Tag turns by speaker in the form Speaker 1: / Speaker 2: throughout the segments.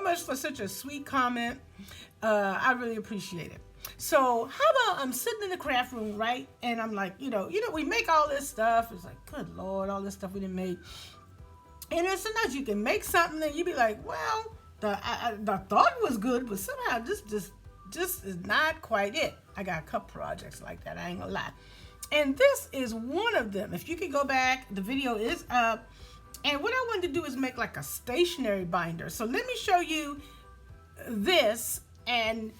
Speaker 1: much for such a sweet comment. I really appreciate it. So how about I'm sitting in the craft room, right? And I'm like, we make all this stuff. It's like, good Lord, all this stuff we didn't make. And then sometimes you can make something and you be like, well, the thought was good, but somehow this is not quite it. I got a couple projects like that, I ain't gonna lie. And this is one of them. If you could go back, the video is up. And what I wanted to do is make like a stationery binder. So let me show you this and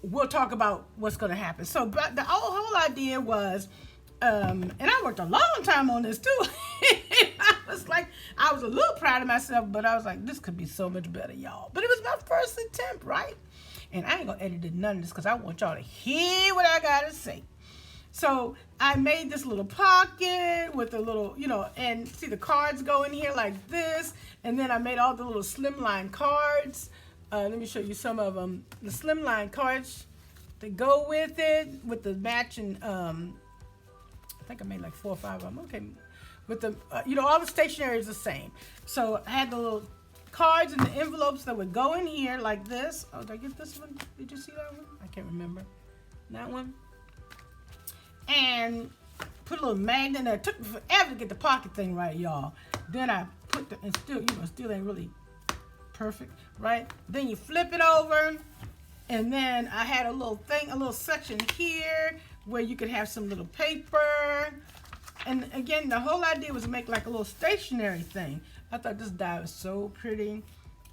Speaker 1: we'll talk about what's going to happen. So but the whole idea was, and I worked a long time on this too. I was a little proud of myself, but I was like, this could be so much better, y'all. But it was my first attempt, right? And I ain't going to edit none of this because I want y'all to hear what I got to say. So I made this little pocket with a little, and see the cards go in here like this. And then I made all the little slimline cards. Let me show you some of them. The slimline cards that go with it, with the matching, I think I made like 4 or 5 of them. Okay. With the, all the stationery is the same. So I had the little cards and the envelopes that would go in here like this. Oh, did I get this one? Did you see that one? I can't remember. That one. And put a little magnet in there. It took me forever to get the pocket thing right, y'all. Then I put the, and still, still ain't really perfect, right? Then you flip it over, and then I had a little thing, a little section here where you could have some little paper. And again, the whole idea was to make like a little stationery thing. I thought this die was so pretty.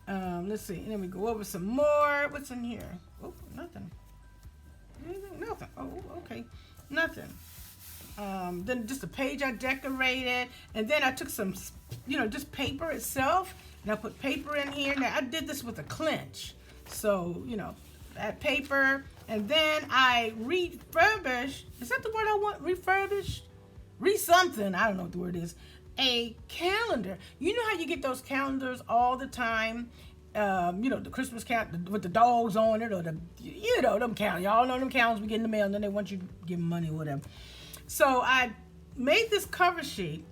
Speaker 1: Let's see, and then we go over some more. What's in here? Oh, nothing. Nothing. Oh, okay. Nothing. Then just a page I decorated, and then I took some, just paper itself, and I put paper in here. Now I did this with a clinch, so that paper, and then I refurbished. Is that the word I want? Refurbished, something. I don't know what the word is. A calendar. You know how you get those calendars all the time. The Christmas calendar with the dogs on it, or them calendars. Y'all know them calendars we get in the mail, and then they want you to give them money or whatever. So I made this cover sheet,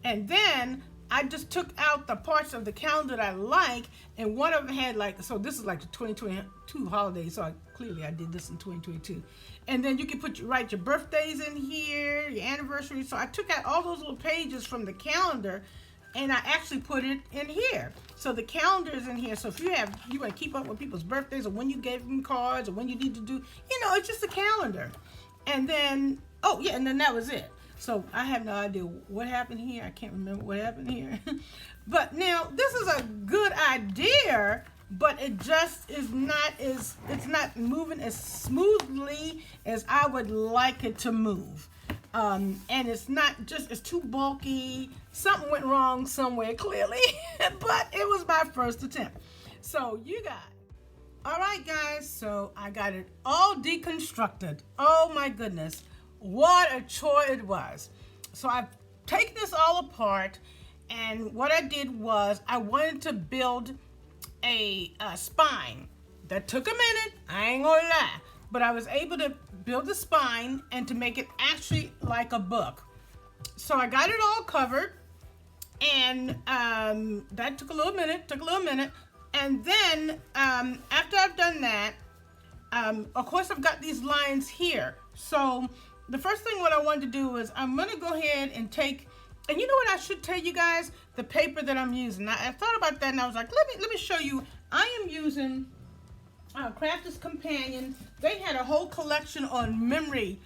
Speaker 1: and then I just took out the parts of the calendar that I like, and one of them had so this is like the 2022 holiday, so clearly I did this in 2022. And then you can write your birthdays in here, your anniversary. So I took out all those little pages from the calendar, and I actually put it in here. So the calendar is in here. So if you want to keep up with people's birthdays, or when you gave them cards, or when you need to do, it's just a calendar. And then, and then that was it. So I have no idea what happened here. I can't remember what happened here. But now this is a good idea, but it just is not it's not moving as smoothly as I would like it to move. And it's too bulky. Something went wrong somewhere, clearly, but it was my first attempt. So you got, all right, guys, so I got it all deconstructed. Oh my goodness, what a chore it was. So I've taken this all apart, and what I did was I wanted to build a spine. That took a minute, I ain't gonna lie. But I was able to build a spine and to make it actually like a book. So I got it all covered, and that took a little minute. And then after I've done that, of course I've got these lines here. So the first thing what I wanted to do is I'm gonna go ahead and take, and you know what I should tell you guys, the paper that I'm using. I thought about that, and I was like, let me show you. I am using Crafter's Companion. They had a whole collection on memory,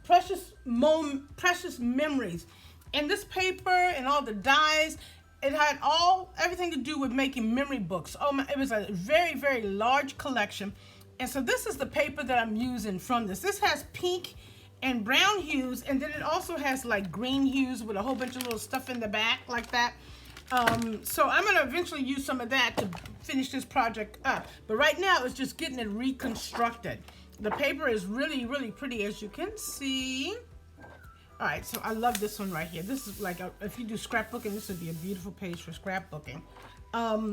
Speaker 1: precious memories. And this paper and all the dies, it had everything to do with making memory books. It was a very, very large collection. And so this is the paper that I'm using from this. This has pink and brown hues, and then it also has like green hues with a whole bunch of little stuff in the back like that. So I'm going to eventually use some of that to finish this project up. But right now it's just getting it reconstructed. The paper is really, really pretty, as you can see. All right, so I love this one right here. This is like, if you do scrapbooking, this would be a beautiful page for scrapbooking. But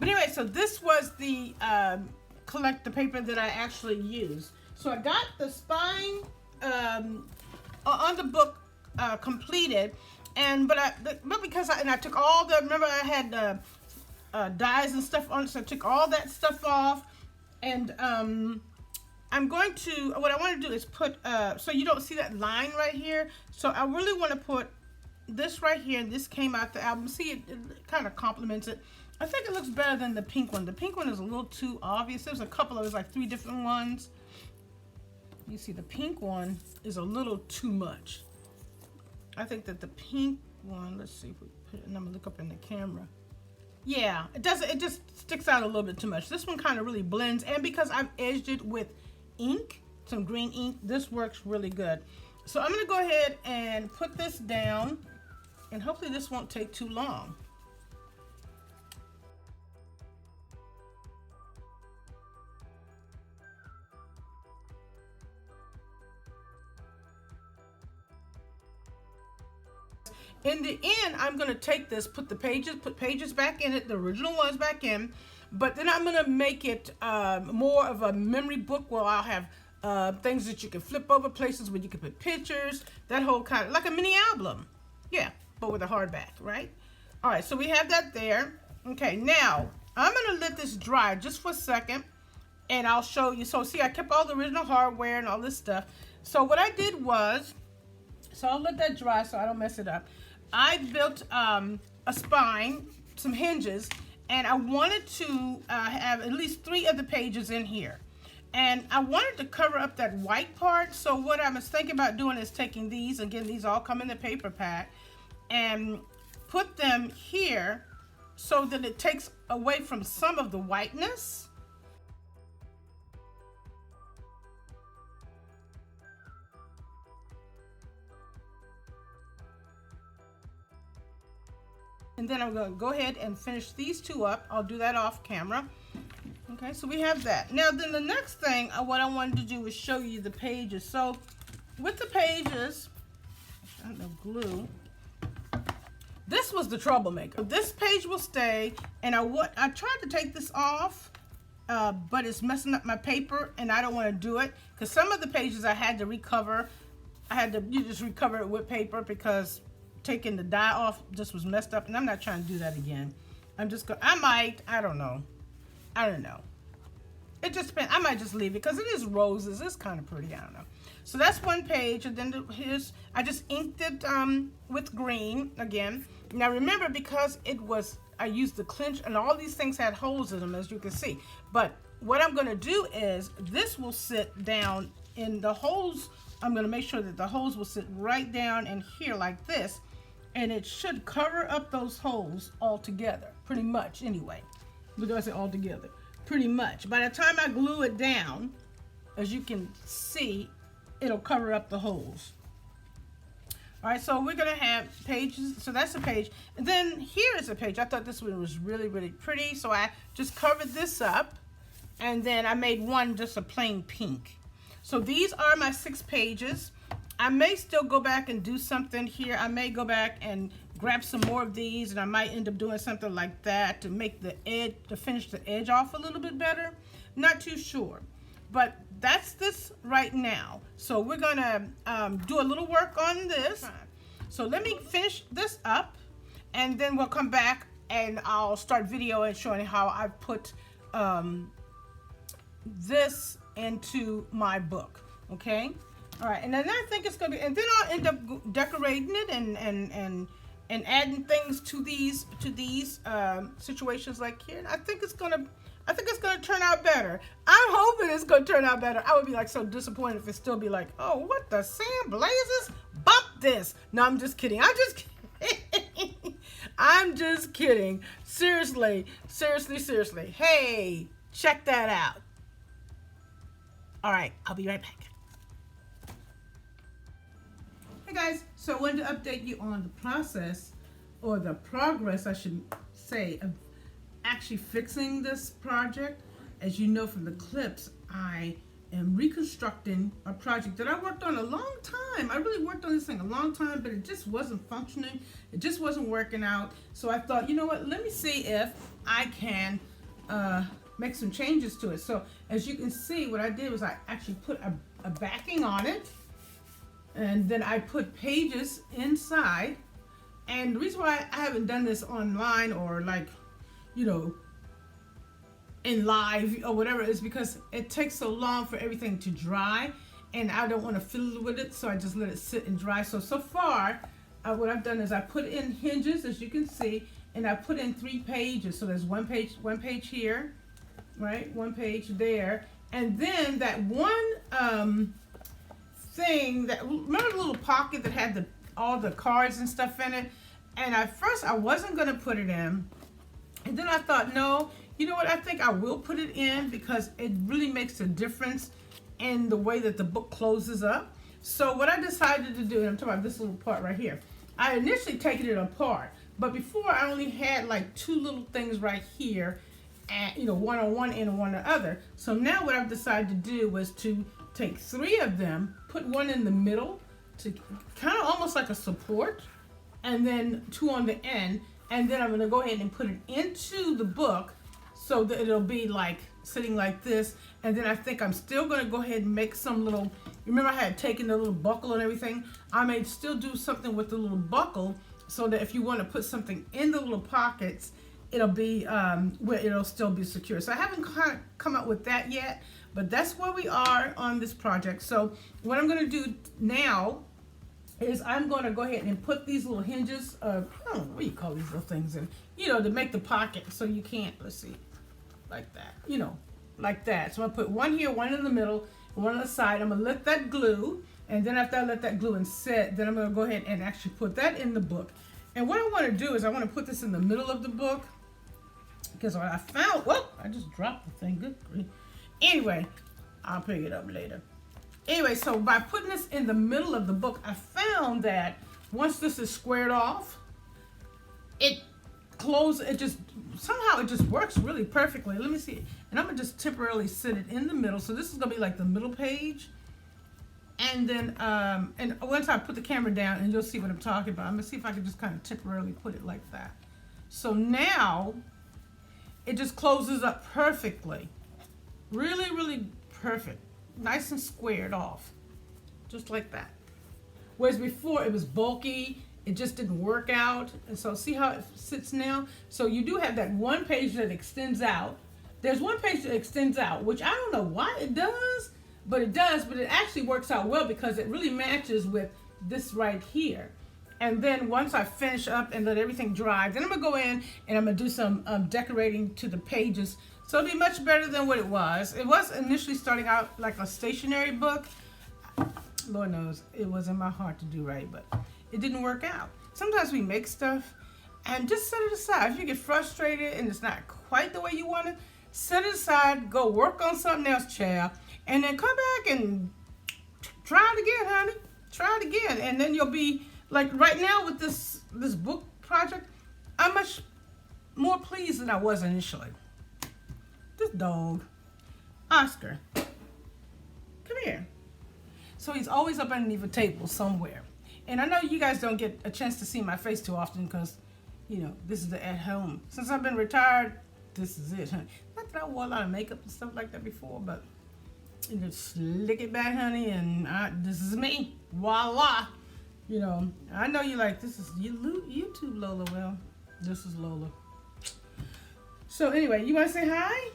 Speaker 1: anyway, so this was the the paper that I actually used. So I got the spine on the book completed, but because I took all the, remember I had dies and stuff on it. So I took all that stuff off, and I'm going to, what I want to do is put, so you don't see that line right here. So I really want to put this right here. This came out the album. See, it kind of complements it. I think it looks better than the pink one. The pink one is a little too obvious. There's a couple of, there's like 3 different ones. You see, the pink one is a little too much. I think that the pink one, let's see if we put it, and I'm gonna look up in the camera. Yeah, it doesn't, it just sticks out a little bit too much. This one kind of really blends, and because I've edged it with ink, some green ink, this works really good. So I'm gonna go ahead and put this down, and hopefully this won't take too long. In the end, I'm going to take this, put pages back in it, the original ones back in, but then I'm going to make it more of a memory book where I'll have things that you can flip over, places where you can put pictures, that whole kind of, like a mini album. Yeah, but with a hardback, right? All right, so we have that there. Okay, now I'm going to let this dry just for a second, and I'll show you. So see, I kept all the original hardware and all this stuff. So what I did was, so I'll let that dry so I don't mess it up. I built a spine, some hinges, and I wanted to have at least 3 of the pages in here. And I wanted to cover up that white part, so what I was thinking about doing is taking these, again, these all come in the paper pack, and put them here so that it takes away from some of the whiteness. And then I'm going to go ahead and finish these 2 up. I'll do that off camera. Okay, so we have that. Now then the next thing, what I wanted to do was show you the pages. So with the pages, I don't know, glue. This was the troublemaker. This page will stay, and I tried to take this off, but it's messing up my paper, and I don't want to do it because some of the pages I had to recover. You just recover it with paper because taking the die off just was messed up, and I'm not trying to do that again. I don't know. It just depends. I might just leave it because it is roses. It's kind of pretty. I don't know. So that's one page, and then here's, I just inked it with green again. Now remember, because I used the clinch, and all these things had holes in them, as you can see. But what I'm going to do is this will sit down in the holes. I'm going to make sure that the holes will sit right down in here like this. And it should cover up those holes all together, pretty much anyway. Look, I say all together, pretty much. By the time I glue it down, as you can see, it'll cover up the holes. All right, so we're gonna have pages. So that's a page. And then here is a page. I thought this one was really, really pretty. So I just covered this up, and then I made one just a plain pink. So these are my 6 pages. I may still go back and do something here. I may go back and grab some more of these, and I might end up doing something like that to make the edge, to finish the edge off a little bit better. Not too sure, but that's this right now. So we're gonna do a little work on this. So let me finish this up, and then we'll come back and I'll start video and showing how I put this into my book. Okay. All right, and then I think it's gonna be, and then I'll end up decorating it and adding things to these situations like here. And I think it's gonna turn out better. I'm hoping it's gonna turn out better. I would be like so disappointed if it still be like, oh, what the Sam blazes? Bump this. No, I'm just kidding. I'm just kidding. Seriously. Hey, check that out. All right, I'll be right back. Hey guys, so I wanted to update you on the process, or the progress I should say, of actually fixing this project. As you know from the clips, I am reconstructing a project that I worked on a long time. I really worked on this thing a long time, but it just wasn't functioning. It just wasn't working out. So I thought, you know what, let me see if I can make some changes to it. So as you can see, what I did was I actually put a backing on it. And then I put pages inside. And the reason why I haven't done this online or like you know, in live or whatever, is because it takes so long for everything to dry, and I don't want to fiddle with it, so I just let it sit and dry. So far, what I've done is I put in hinges, as you can see, and I put in 3 pages. So there's one page here, right? One page there, and then that one thing that, remember the little pocket that had all the cards and stuff in it? And at first I wasn't going to put it in, and then I thought, no, you know what, I think I will put it in because it really makes a difference in the way that the book closes up. So what I decided to do, and I'm talking about this little part right here, I initially taken it apart, but before I only had like 2 little things right here, and you know, one on one end and one on the other. So now what I've decided to do was to take 3 of them, put one in the middle to kind of almost like a support, and then 2 on the end, and then I'm going to go ahead and put it into the book so that it'll be like sitting like this. And then I think I'm still going to go ahead and make some little, remember I had taken the little buckle and everything, I may still do something with the little buckle so that if you want to put something in the little pockets, it'll be where it'll still be secure. So I haven't come up with that yet, but that's where we are on this project. So what I'm going to do now is I'm going to go ahead and put these little hinges, I don't know, what do you call these little things in, you know, to make the pocket so you can't, let's see, like that, you know, like that. So I'm going to put one here, one in the middle, and one on the side. I'm going to let that glue, and then after I let that glue and set, then I'm going to go ahead and actually put that in the book. And what I want to do is I want to put this in the middle of the book, because what I found, well, I just dropped the thing, good grief. Anyway, I'll pick it up later. Anyway, so by putting this in the middle of the book, I found that once this is squared off, it just works really perfectly. Let me see. And I'm going to just temporarily sit it in the middle. So this is going to be like the middle page. And then, and once I put the camera down, and you'll see what I'm talking about, I'm going to see if I can just kind of temporarily put it like that. So now, it just closes up perfectly. Really, really perfect. Nice and squared off. Just like that. Whereas before it was bulky, it just didn't work out. And so see how it sits now? So you do have that one page that extends out. There's one page that extends out, which I don't know why it does, but it does, but it actually works out well because it really matches with this right here. And then once I finish up and let everything dry, then I'm going to go in and I'm going to do some decorating to the pages. So it'll be much better than what it was. It was initially starting out like a stationery book. Lord knows it was in my heart to do right, but it didn't work out. Sometimes we make stuff and just set it aside. If you get frustrated and it's not quite the way you want it, set it aside, go work on something else, child, and then come back and try it again, honey. Try it again, and then you'll be like right now with this book project, I'm much more pleased than I was initially. This dog, Oscar, come here. So he's always up underneath a table somewhere. And I know you guys don't get a chance to see my face too often because, you know, this is the at home. Since I've been retired, this is it, honey. Not that I wore a lot of makeup and stuff like that before, but you just slick it back, honey, and this is me. Voila. You know, I know you like, this is YouTube Lola. Well, this is Lola. So anyway, you want to say hi?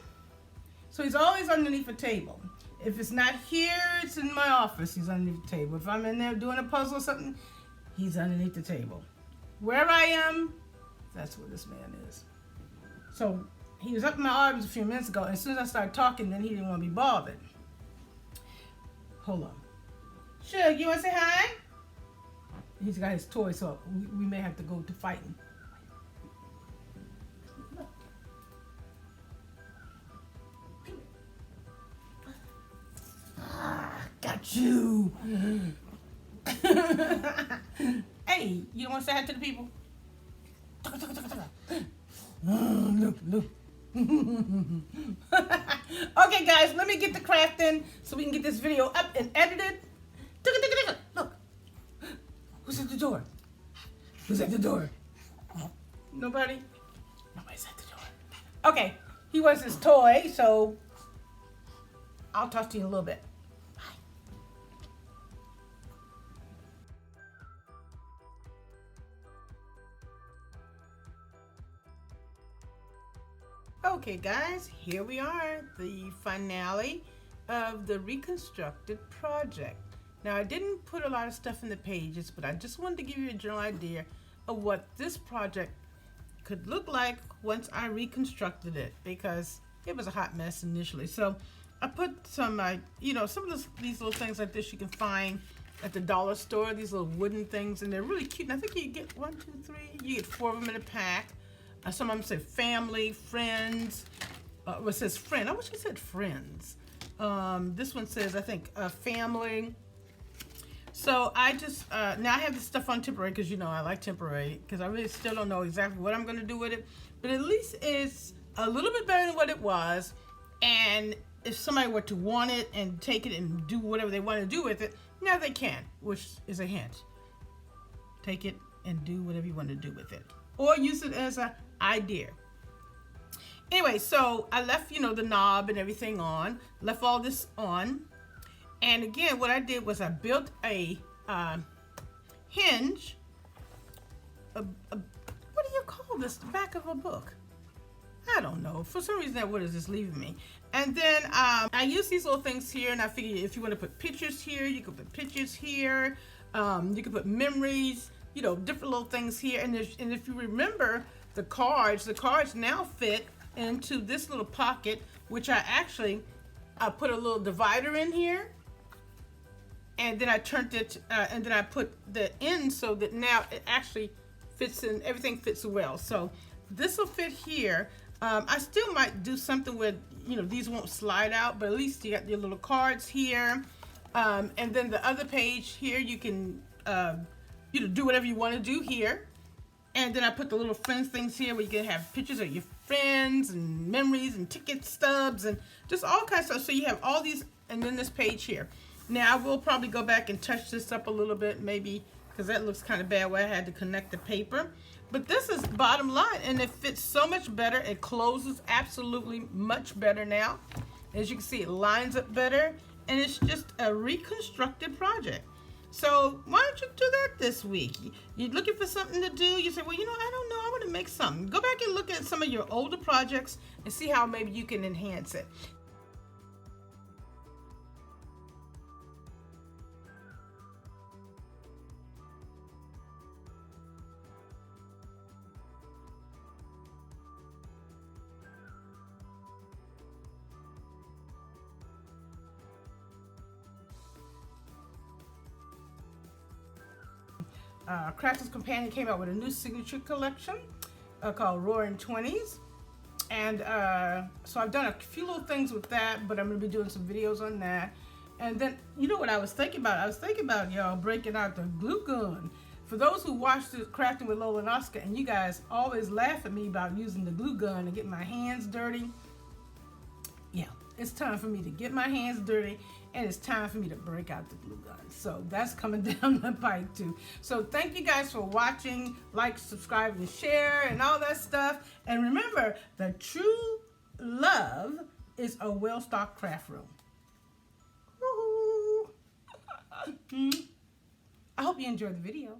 Speaker 1: So he's always underneath a table. If it's not here, it's in my office. He's underneath the table. If I'm in there doing a puzzle or something, he's underneath the table. Wherever I am, that's where this man is. So he was up in my arms a few minutes ago, and as soon as I started talking, then he didn't want to be bothered. Hold on. Shug, you want to say hi? He's got his toy, so we may have to go to fighting. Got you. Hey, you don't want to say hi to the people? Look. Okay, guys, let me get the craft in so we can get this video up and edited. Look. Who's at the door? Who's at the door? Nobody? Nobody's at the door. Okay, he wants his toy, so I'll talk to you in a little bit. Okay guys, here we are, the finale of the Reconstructed project. Now I didn't put a lot of stuff in the pages, but I just wanted to give you a general idea of what this project could look like once I reconstructed it, because it was a hot mess initially. So I put some, some of these little things like this you can find at the dollar store, these little wooden things, and they're really cute. And I think you get 1, 2, 3, you get 4 of them in a pack. Some of them say family, friends. It says friend. I wish it said friends. This one says, I think, family. So I just, now I have this stuff on temporary because, I like temporary, because I really still don't know exactly what I'm going to do with it. But at least it's a little bit better than what it was. And if somebody were to want it and take it and do whatever they want to do with it, now they can, which is a hint. Take it and do whatever you want to do with it. Or use it as an idea. Anyway, so I left, the knob and everything on, left all this on. And again, what I did was I built a hinge, what do you call this, the back of a book? I don't know. For some reason, that word is just leaving me. And then I use these little things here, and I figured if you want to put pictures here, you can put pictures here. You can put memories, different little things here. And if you remember the cards now fit into this little pocket, which I put a little divider in here. And then I turned it, and then I put the end so that now it actually fits in, everything fits well. So this will fit here. I still might do something with, these won't slide out, but at least you got your little cards here. And then the other page here, you can, do whatever you want to do here. And then I put the little friends things here where you can have pictures of your friends and memories and ticket stubs and just all kinds of stuff. So you have all these, and then this page here. Now I will probably go back and touch this up a little bit, maybe, because that looks kind of bad where I had to connect the paper. But this is bottom line, and it fits so much better. It closes absolutely much better now. As you can see, it lines up better, and it's just a reconstructed project. So why don't you do that this week? You're looking for something to do. You say, well, I don't know. I want to make something. Go back and look at some of your older projects and see how maybe you can enhance it. Crafter's Companion came out with a new signature collection called Roaring 20s. And so I've done a few little things with that, but I'm going to be doing some videos on that. And then, what I was thinking about? I was thinking about, y'all, breaking out the glue gun. For those who watched the Crafting with Lola and Oscar, and you guys always laugh at me about using the glue gun and getting my hands dirty. Yeah, it's time for me to get my hands dirty, and it's time for me to break out the glue gun. So that's coming down the pike too. So thank you guys for watching. Like, subscribe, and share, and all that stuff. And remember, the true love is a well-stocked craft room. Woo-hoo. I hope you enjoyed the video.